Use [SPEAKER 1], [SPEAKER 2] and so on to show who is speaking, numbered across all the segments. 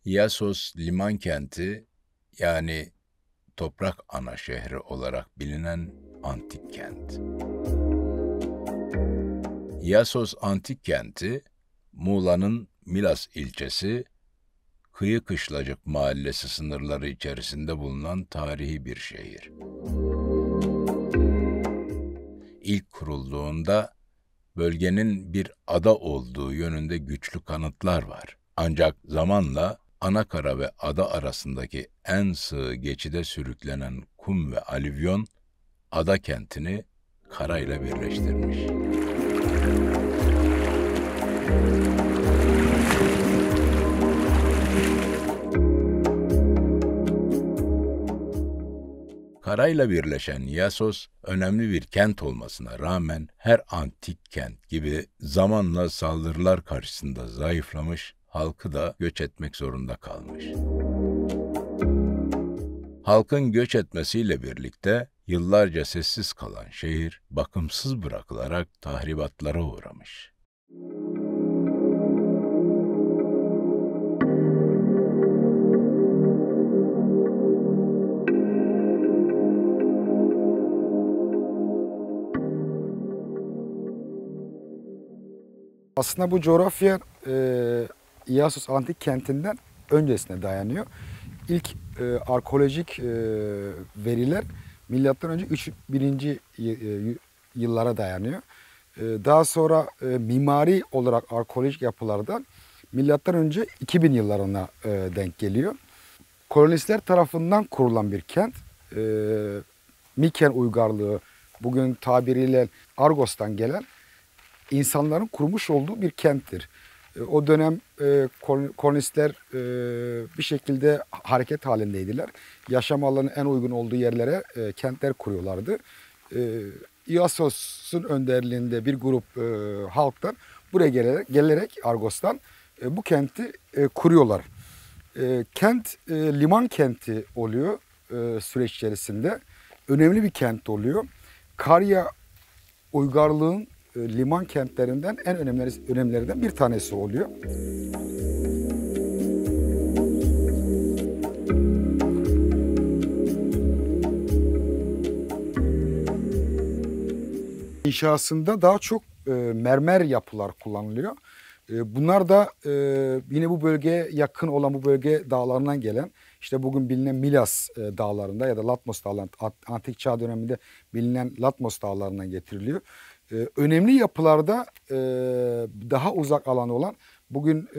[SPEAKER 1] İassos liman kenti, yani toprak ana şehri olarak bilinen antik kent. İassos antik kenti, Muğla'nın Milas ilçesi, Kıyı Kışlacık mahallesi sınırları içerisinde bulunan tarihi bir şehir. İlk kurulduğunda bölgenin bir ada olduğu yönünde güçlü kanıtlar var. Ancak zamanla Anakara ve ada arasındaki en sığ geçide sürüklenen kum ve alüvyon, ada kentini karayla birleştirmiş. Karayla birleşen İassos, önemli bir kent olmasına rağmen her antik kent gibi zamanla saldırılar karşısında zayıflamış, halkı da göç etmek zorunda kalmış. Halkın göç etmesiyle birlikte yıllarca sessiz kalan şehir, bakımsız bırakılarak tahribatlara uğramış.
[SPEAKER 2] Aslında bu coğrafya İassos antik kentinden öncesine dayanıyor. İlk arkeolojik veriler milattan önce 3000. Yıllara dayanıyor. Daha sonra mimari olarak arkeolojik yapılardan milattan önce 2000 yıllarına denk geliyor. Kolonistler tarafından kurulan bir kent. Miken uygarlığı, bugün tabiriyle Argos'tan gelen insanların kurmuş olduğu bir kenttir. O dönem kolonistler bir şekilde hareket halindeydiler. Yaşam alanının en uygun olduğu yerlere kentler kuruyorlardı. İassos'un önderliğinde bir grup halktan buraya gelerek Argos'tan bu kenti kuruyorlar. Kent liman kenti oluyor süreç içerisinde. Önemli bir kent oluyor. Karya uygarlığın liman kentlerinden en önemlilerinden bir tanesi oluyor. İnşasında daha çok mermer yapılar kullanılıyor. Bunlar da yine bu bölgeye yakın olan bu bölge dağlarından gelen, işte bugün bilinen Milas dağlarında ya da Latmos dağlarında, antik çağ döneminde bilinen Latmos dağlarından getiriliyor. Önemli yapılarda daha uzak alan olan, bugün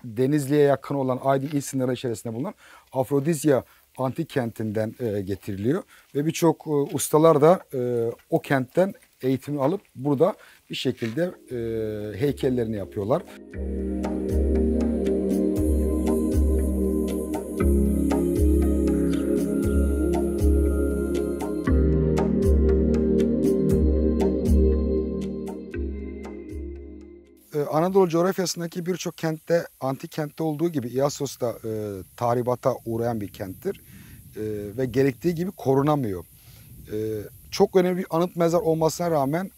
[SPEAKER 2] Denizli'ye yakın olan Aydın il sınırı içerisinde bulunan Afrodizya antik kentinden getiriliyor. Ve birçok ustalar da o kentten eğitimini alıp burada bir şekilde heykellerini yapıyorlar. Anadolu coğrafyasındaki birçok kentte, antik kentte olduğu gibi İassos da tahribata uğrayan bir kenttir. Ve gerektiği gibi korunamıyor. Çok önemli bir anıt mezar olmasına rağmen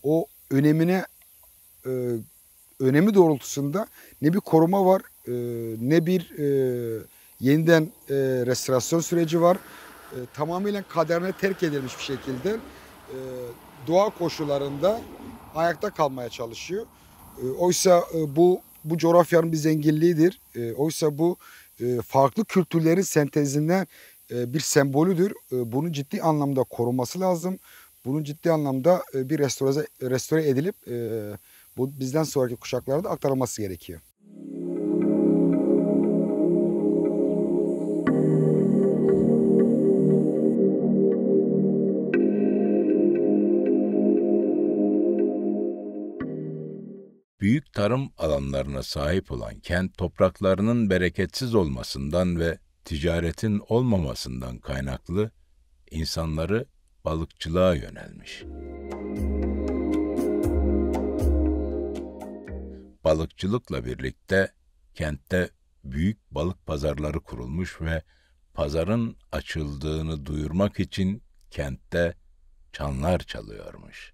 [SPEAKER 2] o önemi doğrultusunda ne bir koruma var, ne bir yeniden restorasyon süreci var. Tamamen kaderine terk edilmiş bir şekilde doğa koşullarında ayakta kalmaya çalışıyor. Oysa bu coğrafyanın bir zenginliğidir. Oysa bu farklı kültürlerin sentezinden bir sembolüdür. Bunun ciddi anlamda korunması lazım. Bunun ciddi anlamda bir restore edilip bu bizden sonraki kuşaklara da aktarılması gerekiyor.
[SPEAKER 1] Büyük tarım alanlarına sahip olan kent, topraklarının bereketsiz olmasından ve ticaretin olmamasından kaynaklı insanları balıkçılığa yönelmiş. Balıkçılıkla birlikte kentte büyük balık pazarları kurulmuş ve pazarın açıldığını duyurmak için kentte çanlar çalıyormuş.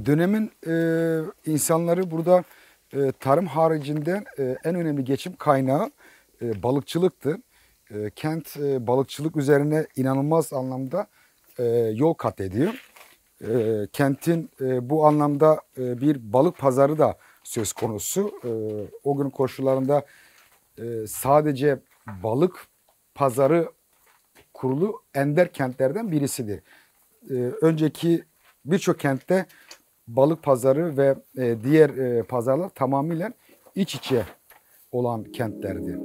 [SPEAKER 2] Dönemin insanları burada Tarım haricinden en önemli geçim kaynağı balıkçılıktı. Kent balıkçılık üzerine inanılmaz anlamda yol kat ediyor. Kentin bu anlamda bir balık pazarı da söz konusu. O gün koşullarında sadece balık pazarı kurulu ender kentlerden birisidir. Önceki birçok kentte balık pazarı ve diğer pazarlar tamamıyla iç içe olan kentlerdi.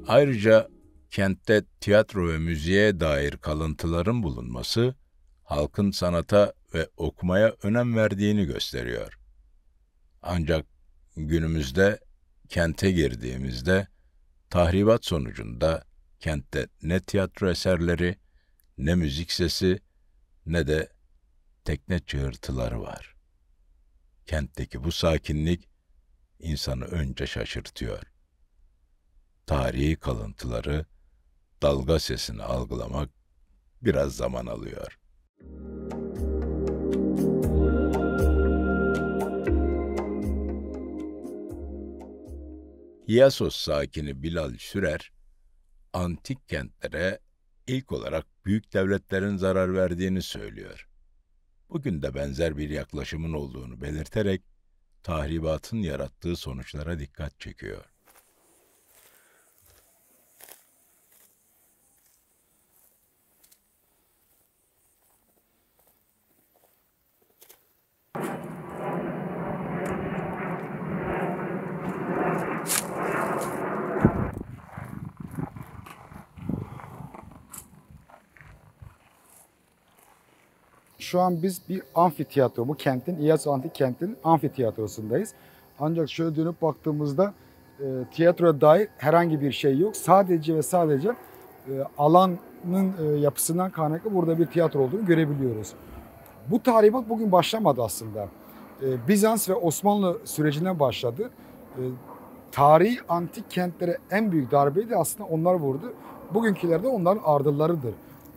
[SPEAKER 1] Ayrıca kentte tiyatro ve müziğe dair kalıntıların bulunması, halkın sanata ve okumaya önem verdiğini gösteriyor. Ancak günümüzde kente girdiğimizde, tahribat sonucunda kentte ne tiyatro eserleri, ne müzik sesi, ne de tekne çığırtıları var. Kentteki bu sakinlik insanı önce şaşırtıyor. Tarihi kalıntıları, dalga sesini algılamak biraz zaman alıyor. İassos sakini Bilal Sürer, antik kentlere ilk olarak büyük devletlerin zarar verdiğini söylüyor. Bugün de benzer bir yaklaşımın olduğunu belirterek tahribatın yarattığı sonuçlara dikkat çekiyor.
[SPEAKER 2] Şu an biz bir amfiteyatro, bu kentin, İyas Antik Kenti'nin amfiteyatrosundayız. Ancak şöyle dönüp baktığımızda tiyatroya dair herhangi bir şey yok. Sadece ve sadece alanın yapısından kaynaklı burada bir tiyatro olduğunu görebiliyoruz. Bu tahribat bugün başlamadı aslında. Bizans ve Osmanlı sürecinden başladı. Tarihi antik kentlere en büyük darbeyi de aslında onlar vurdu. Bugünküler de onların ardıllarıdır.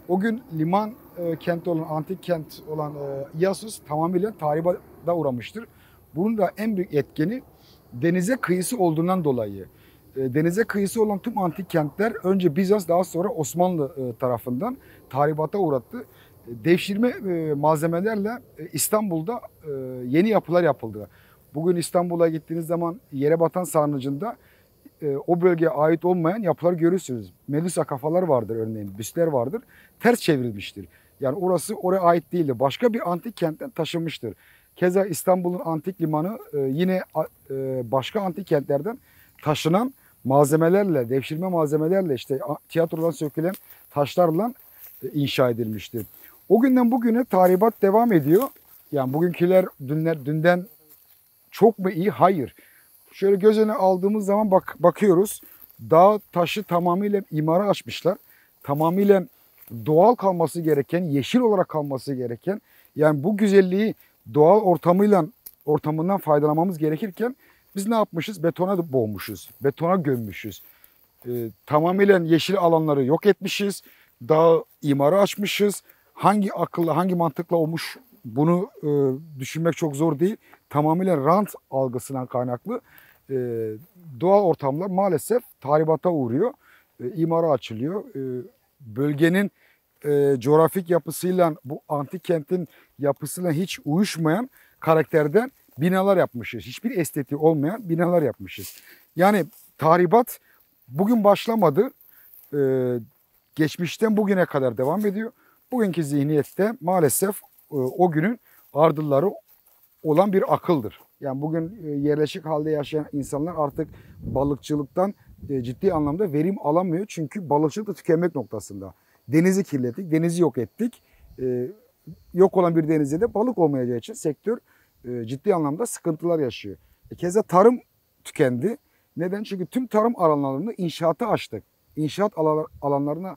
[SPEAKER 2] O gün liman kenti olan, antik kent olan İassos tamamıyla tahribata uğramıştır. Bunun da en büyük etkeni denize kıyısı olduğundan dolayı. Denize kıyısı olan tüm antik kentler önce Bizans, daha sonra Osmanlı tarafından tahribata uğrattı. Devşirme malzemelerle İstanbul'da yeni yapılar yapıldı. Bugün İstanbul'a gittiğiniz zaman Yerebatan Sarnıcı'nda o bölgeye ait olmayan yapılar görürsünüz. Medusa kafalar vardır örneğin, büstler vardır. Ters çevrilmiştir. Yani orası oraya ait değildir. Başka bir antik kentten taşınmıştır. Keza İstanbul'un antik limanı yine başka antik kentlerden taşınan malzemelerle, devşirme malzemelerle, işte tiyatrodan sökülen taşlarla inşa edilmiştir. O günden bugüne tahribat devam ediyor. Yani bugünküler dünden çok mu iyi? Hayır. Şöyle göz önüne aldığımız zaman bakıyoruz. Dağ taşı tamamıyla imara açmışlar. Tamamıyla doğal kalması gereken, yeşil olarak kalması gereken, yani bu güzelliği doğal ortamından faydalanmamız gerekirken biz ne yapmışız? Betona boğmuşuz. Betona gömmüşüz. Tamamıyla yeşil alanları yok etmişiz. Dağı imara açmışız. Hangi akılla, hangi mantıkla olmuş bunu düşünmek çok zor değil. Tamamıyla rant algısından kaynaklı doğal ortamlar maalesef tahribata uğruyor. İmara açılıyor. Bölgenin coğrafik yapısıyla bu antik kentin yapısıyla hiç uyuşmayan karakterden binalar yapmışız. Hiçbir estetiği olmayan binalar yapmışız. Yani tahribat bugün başlamadı. Geçmişten bugüne kadar devam ediyor. Bugünkü zihniyette maalesef o günün ardılları olan bir akıldır. Yani bugün yerleşik halde yaşayan insanlar artık balıkçılıktan ciddi anlamda verim alamıyor. Çünkü balıkçılık da tükenmek noktasında. Denizi kirlettik, denizi yok ettik. Yok olan bir denizde de balık olmayacağı için sektör ciddi anlamda sıkıntılar yaşıyor. Keza tarım tükendi. Neden? Çünkü tüm tarım alanlarını inşaata açtık. İnşaat alanlarına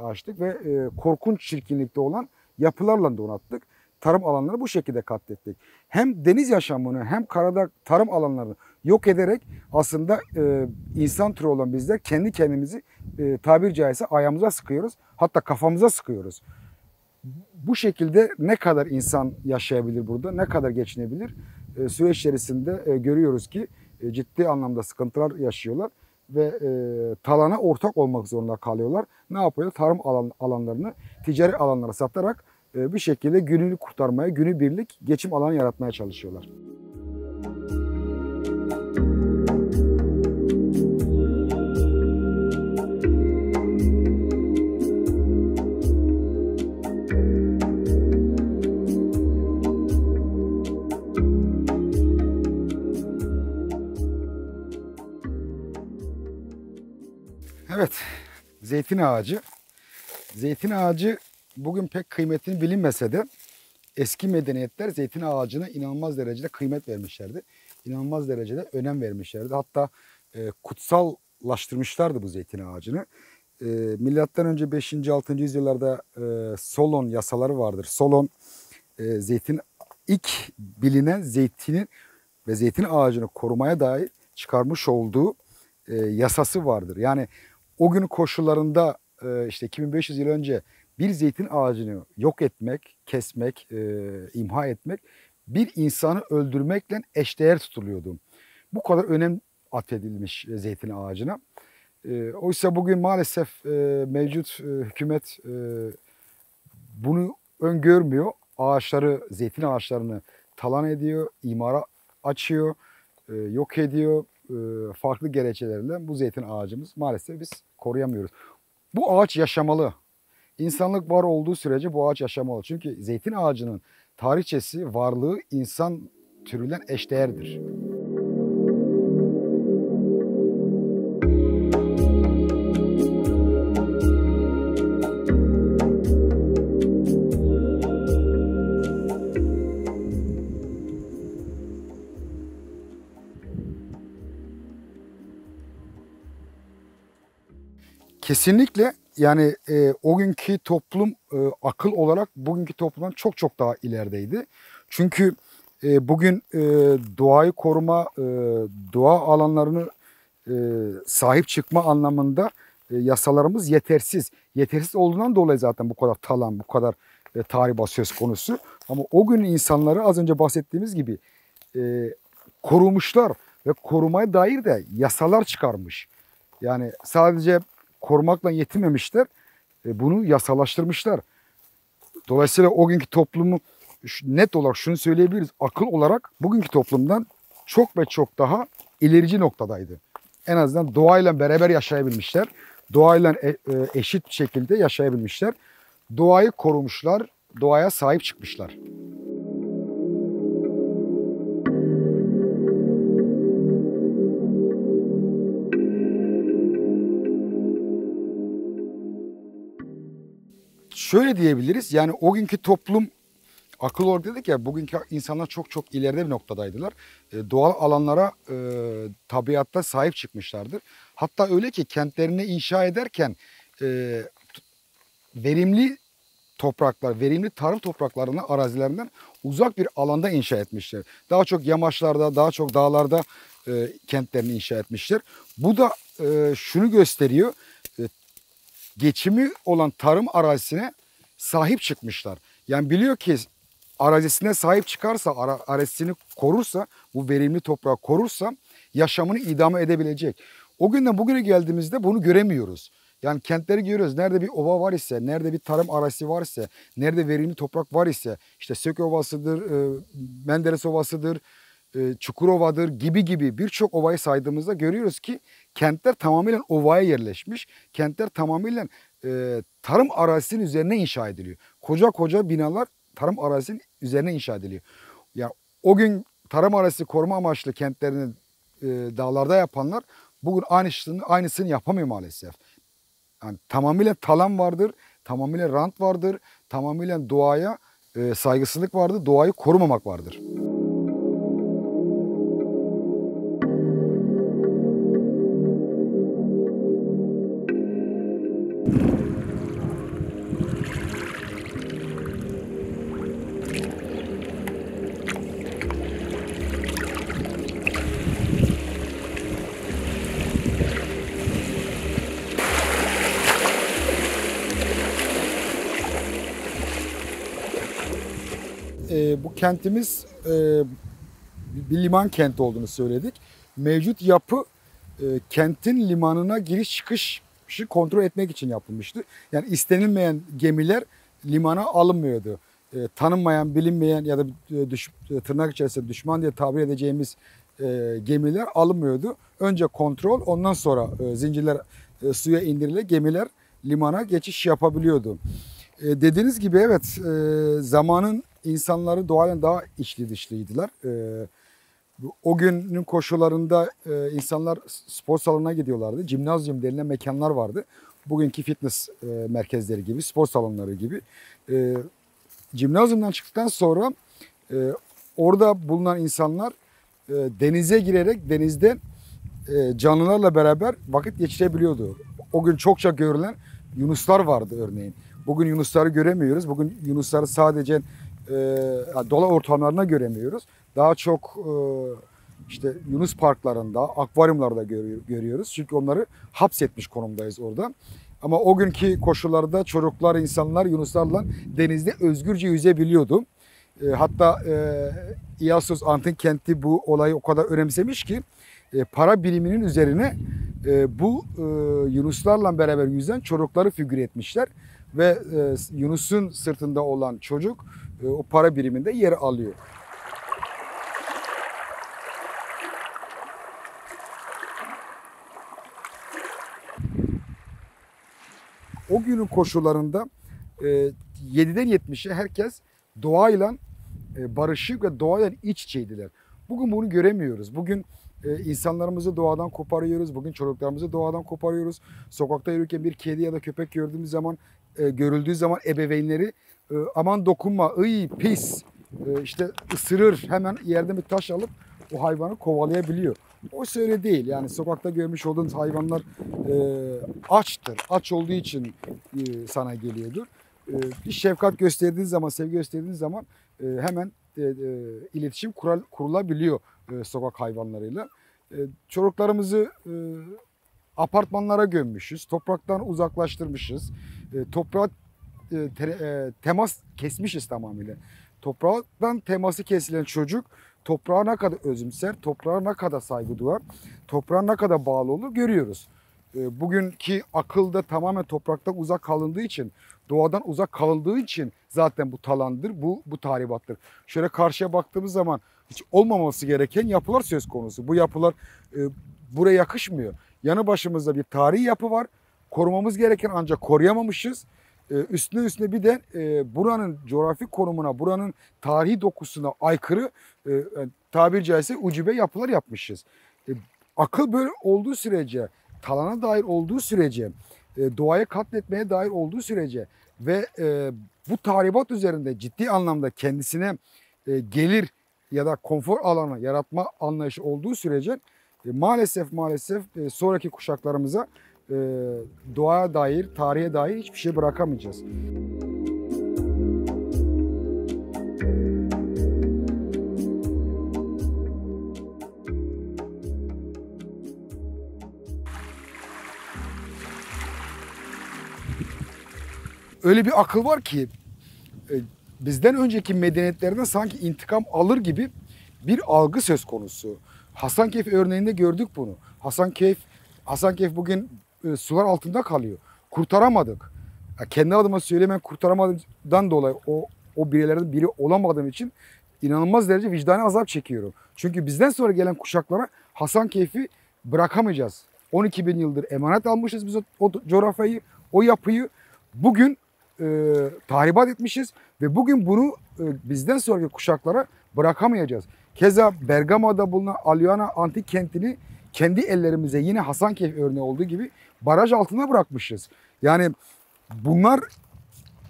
[SPEAKER 2] açtık ve korkunç çirkinlikte olan yapılarla donattık. tarım alanlarını bu şekilde katlettik. Hem deniz yaşamını hem karada tarım alanlarını yok ederek aslında insan türü olan bizler kendi kendimizi tabiri caizse ayağımıza sıkıyoruz. Hatta kafamıza sıkıyoruz. Bu şekilde ne kadar insan yaşayabilir burada, ne kadar geçinebilir? Süreç içerisinde görüyoruz ki ciddi anlamda sıkıntılar yaşıyorlar ve talana ortak olmak zorunda kalıyorlar. Ne yapıyor? Tarım alanlarını ticari alanlara satarak bir şekilde gününü kurtarmaya, günübirlik geçim alanı yaratmaya çalışıyorlar. Evet, zeytin ağacı. Zeytin ağacı bugün pek kıymetini bilinmese de eski medeniyetler zeytin ağacına inanılmaz derecede kıymet vermişlerdi. İnanılmaz derecede önem vermişlerdi. Hatta kutsallaştırmışlardı bu zeytin ağacını. Milattan önce 5. 6. yüzyıllarda Solon yasaları vardır. Solon zeytin ilk bilinen zeytinin ve zeytin ağacını korumaya dair çıkarmış olduğu yasası vardır. Yani o gün koşullarında işte 2500 yıl önce bir zeytin ağacını yok etmek, kesmek, imha etmek bir insanı öldürmekle eşdeğer tutuluyordu. Bu kadar önem atfedilmiş zeytin ağacına. Oysa bugün maalesef mevcut hükümet bunu öngörmüyor. Zeytin ağaçlarını talan ediyor, imara açıyor, yok ediyor. Farklı gerekçelerle bu zeytin ağacımız maalesef biz koruyamıyoruz. Bu ağaç yaşamalı. İnsanlık var olduğu sürece bu ağaç yaşamalı. Çünkü zeytin ağacının tarihçesi, varlığı insan türüyle eşdeğerdir. Kesinlikle yani o günkü toplum akıl olarak bugünkü toplumdan çok çok daha ilerideydi. Çünkü bugün doğayı koruma, doğa alanlarını sahip çıkma anlamında yasalarımız yetersiz. Yetersiz olduğundan dolayı zaten bu kadar talan, bu kadar tahrip söz konusu. Ama o gün insanları az önce bahsettiğimiz gibi korumuşlar ve korumaya dair de yasalar çıkarmış. Yani sadece korumakla yetinmemişler, bunu yasalaştırmışlar. Dolayısıyla o günkü toplumu net olarak şunu söyleyebiliriz. Akıl olarak bugünkü toplumdan çok ve çok daha ilerici noktadaydı. En azından doğayla beraber yaşayabilmişler. Doğayla eşit şekilde yaşayabilmişler. Doğayı korumuşlar, doğaya sahip çıkmışlar. Şöyle diyebiliriz, yani o günkü toplum akıl olarak dedik ya, bugünkü insanlar çok çok ileride bir noktadaydılar. Doğal alanlara, tabiatta sahip çıkmışlardır. Hatta öyle ki kentlerini inşa ederken verimli topraklar, verimli tarım topraklarından, arazilerinden uzak bir alanda inşa etmişler. Daha çok yamaçlarda, daha çok dağlarda kentlerini inşa etmişler. Bu da şunu gösteriyor. Geçimi olan tarım arazisine sahip çıkmışlar. Yani biliyor ki arazisine sahip çıkarsa, arazisini korursa, bu verimli toprağı korursa yaşamını idame edebilecek. O günden bugüne geldiğimizde bunu göremiyoruz. Yani kentleri görüyoruz. Nerede bir ova var ise, nerede bir tarım arazisi var ise, nerede verimli toprak var ise, işte Sök Ovası'dır, Menderes Ovası'dır, Çukurova'dır gibi birçok ovayı saydığımızda görüyoruz ki kentler tamamıyla ovaya yerleşmiş. Kentler tamamıyla tarım arazisinin üzerine inşa ediliyor. Koca koca binalar tarım arazisinin üzerine inşa ediliyor. Yani o gün tarım arazisi koruma amaçlı kentlerini dağlarda yapanlar bugün aynısını yapamıyor maalesef. Yani tamamıyla talan vardır, tamamıyla rant vardır, tamamıyla doğaya saygısızlık vardır, doğayı korumamak vardır. bu kentimiz bir liman kenti olduğunu söyledik. Mevcut yapı kentin limanına giriş çıkışı kontrol etmek için yapılmıştı. Yani istenilmeyen gemiler limana alınmıyordu. Tanınmayan, bilinmeyen ya da tırnak içerisinde düşman diye tabir edeceğimiz gemiler alınmıyordu. Önce kontrol, ondan sonra zincirler suya indirilerek gemiler limana geçiş yapabiliyordu. Dediğiniz gibi evet, zamanın insanları doğalen daha içli dışlıydılar. O günün koşullarında insanlar spor salonuna gidiyorlardı. Cimnazyum denilen mekanlar vardı. Bugünkü fitness merkezleri gibi, spor salonları gibi. Cimnazyumdan çıktıktan sonra orada bulunan insanlar denize girerek denizde canlılarla beraber vakit geçirebiliyordu. O gün çokça görülen yunuslar vardı örneğin. Bugün yunusları göremiyoruz. Bugün yunusları sadece doğa ortamlarına göremiyoruz. Daha çok işte yunus parklarında, akvaryumlarda görüyoruz. Çünkü onları hapsetmiş konumdayız orada. Ama o günkü koşullarda çocuklar, insanlar yunuslarla denizde özgürce yüzebiliyordu. Hatta İassos antik kenti bu olayı o kadar önemsemiş ki para biriminin üzerine bu yunuslarla beraber yüzen çocukları figür etmişler. Ve Yunus'un sırtında olan çocuk o para biriminde yer alıyor. O günün koşullarında 7'den 70'e herkes doğayla barışık ve doğayla iç içeydiler. Bugün bunu göremiyoruz. Bugün insanlarımızı doğadan koparıyoruz. Bugün çocuklarımızı doğadan koparıyoruz. Sokakta yürürken bir kedi ya da köpek gördüğümüz zaman, görüldüğü zaman ebeveynleri aman dokunma, ıy pis, işte ısırır, hemen yerden bir taş alıp o hayvanı kovalayabiliyor. O öyle değil. Yani sokakta görmüş olduğunuz hayvanlar açtır. Aç olduğu için sana geliyordur. Bir şefkat gösterdiğiniz zaman, sevgi gösterdiğiniz zaman hemen iletişim kurulabiliyor sokak hayvanlarıyla. Çocuklarımızı apartmanlara gömmüşüz. Topraktan uzaklaştırmışız. Toprağa temas kesmişiz tamamıyla. Topraktan teması kesilen çocuk toprağa ne kadar özümser, toprağa ne kadar saygı duyar, toprağa ne kadar bağlı olur görüyoruz. Bugünkü akılda tamamen topraktan uzak kalındığı için, doğadan uzak kalındığı için zaten bu talandır, bu tahribattır. Şöyle karşıya baktığımız zaman hiç olmaması gereken yapılar söz konusu. Bu yapılar buraya yakışmıyor. Yanı başımızda bir tarihi yapı var. Korumamız gereken ancak koruyamamışız. Üstüne bir de buranın coğrafi konumuna, buranın tarihi dokusuna aykırı tabiri caizse ucube yapılar yapmışız. Akıl böyle olduğu sürece, talana dair olduğu sürece, doğayı katletmeye dair olduğu sürece ve bu tahribat üzerinde ciddi anlamda kendisine gelir ya da konfor alanı yaratma anlayışı olduğu sürece maalesef sonraki kuşaklarımıza doğaya dair, tarihe dair hiçbir şey bırakamayacağız. Öyle bir akıl var ki bizden önceki medeniyetlerden sanki intikam alır gibi bir algı söz konusu. Hasankeyf örneğinde gördük bunu. Hasankeyf bugün sular altında kalıyor. Kurtaramadık. Kendi adıma söylemem, kurtaramadığımdan dolayı o bireylerden biri olamadığım için inanılmaz derece vicdani azap çekiyorum. Çünkü bizden sonra gelen kuşaklara Hasankeyf'i bırakamayacağız. 12 bin yıldır emanet almışız biz o coğrafyayı, o yapıyı. Bugün tahribat etmişiz ve bugün bunu bizden sonraki kuşaklara bırakamayacağız. Keza Bergama'da bulunan Aliana antik kentini kendi ellerimize yine Hasankeyf örneği olduğu gibi baraj altına bırakmışız. Yani bunlar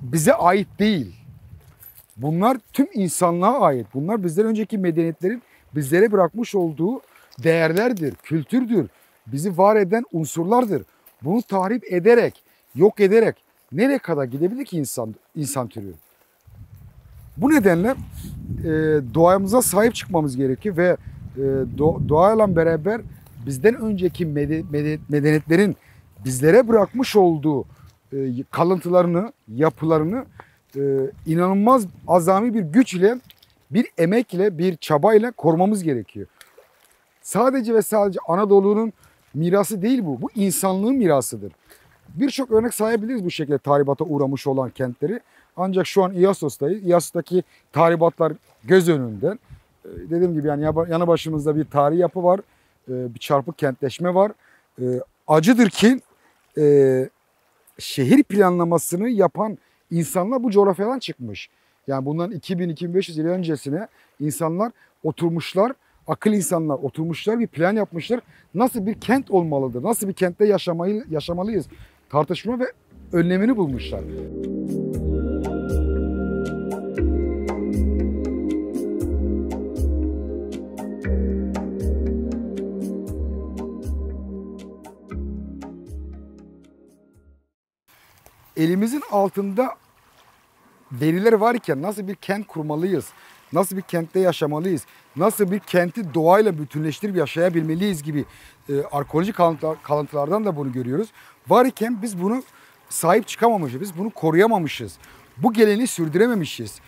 [SPEAKER 2] bize ait değil. Bunlar tüm insanlığa ait. Bunlar bizden önceki medeniyetlerin bizlere bırakmış olduğu değerlerdir, kültürdür. Bizi var eden unsurlardır. Bunu tahrip ederek, yok ederek nereye kadar gidebilir ki insan türü? Bu nedenle doğamıza sahip çıkmamız gerekiyor ve doğayla beraber bizden önceki medeniyetlerin bizlere bırakmış olduğu kalıntılarını, yapılarını inanılmaz azami bir güç ile bir emekle, bir çabayla korumamız gerekiyor. Sadece ve sadece Anadolu'nun mirası değil bu. Bu insanlığın mirasıdır. Birçok örnek sayabiliriz bu şekilde tahribata uğramış olan kentleri. Ancak şu an İassos'tayız. İassos'taki tahribatlar göz önünde. Dediğim gibi yani yanı başımızda bir tarihi yapı var. Bir çarpık kentleşme var. Acıdır ki şehir planlamasını yapan insanlar bu coğrafyadan çıkmış. Yani bundan 2000-2500 yıl öncesine insanlar oturmuşlar, akıl insanlar oturmuşlar, bir plan yapmışlar. Nasıl bir kent olmalıdır, nasıl bir kentte yaşamalıyız tartışma ve önlemini bulmuşlar. Elimizin altında veriler varken nasıl bir kent kurmalıyız, nasıl bir kentte yaşamalıyız, nasıl bir kenti doğayla bütünleştirip yaşayabilmeliyiz gibi arkeolojik kalıntılardan da bunu görüyoruz. Var iken biz bunu sahip çıkamamışız, biz bunu koruyamamışız. Bu geleneği sürdürememişiz.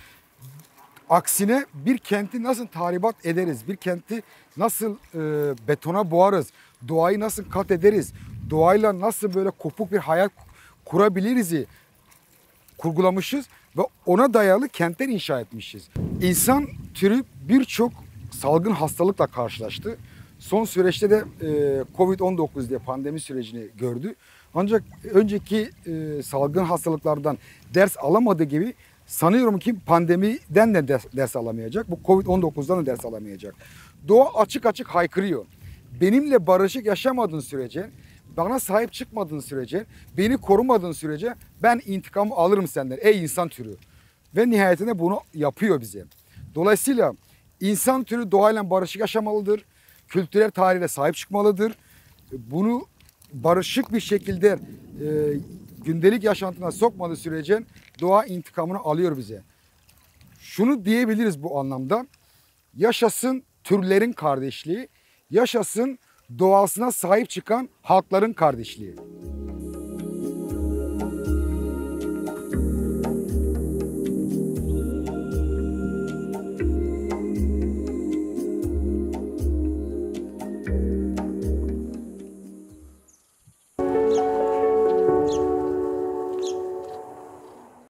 [SPEAKER 2] Aksine bir kenti nasıl tahribat ederiz, bir kenti nasıl betona boğarız, doğayı nasıl kat ederiz, doğayla nasıl böyle kopuk bir hayat kurabiliriz'i kurgulamışız ve ona dayalı kentler inşa etmişiz. İnsan türü birçok salgın hastalıkla karşılaştı. Son süreçte de Covid-19 diye pandemi sürecini gördü. Ancak önceki salgın hastalıklardan ders alamadığı gibi sanıyorum ki pandemiden de ders alamayacak. Bu Covid-19'dan da ders alamayacak. Doğa açık açık haykırıyor. Benimle barışık yaşamadığın sürece, bana sahip çıkmadığın sürece, beni korumadığın sürece ben intikamı alırım senden ey insan türü. Ve nihayetinde bunu yapıyor bize. Dolayısıyla insan türü doğayla barışık yaşamalıdır. Kültürel tarihe sahip çıkmalıdır. Bunu barışık bir şekilde gündelik yaşantına sokmadığı sürece doğa intikamını alıyor bize. Şunu diyebiliriz bu anlamda. Yaşasın türlerin kardeşliği, yaşasın doğasına sahip çıkan halkların kardeşliği.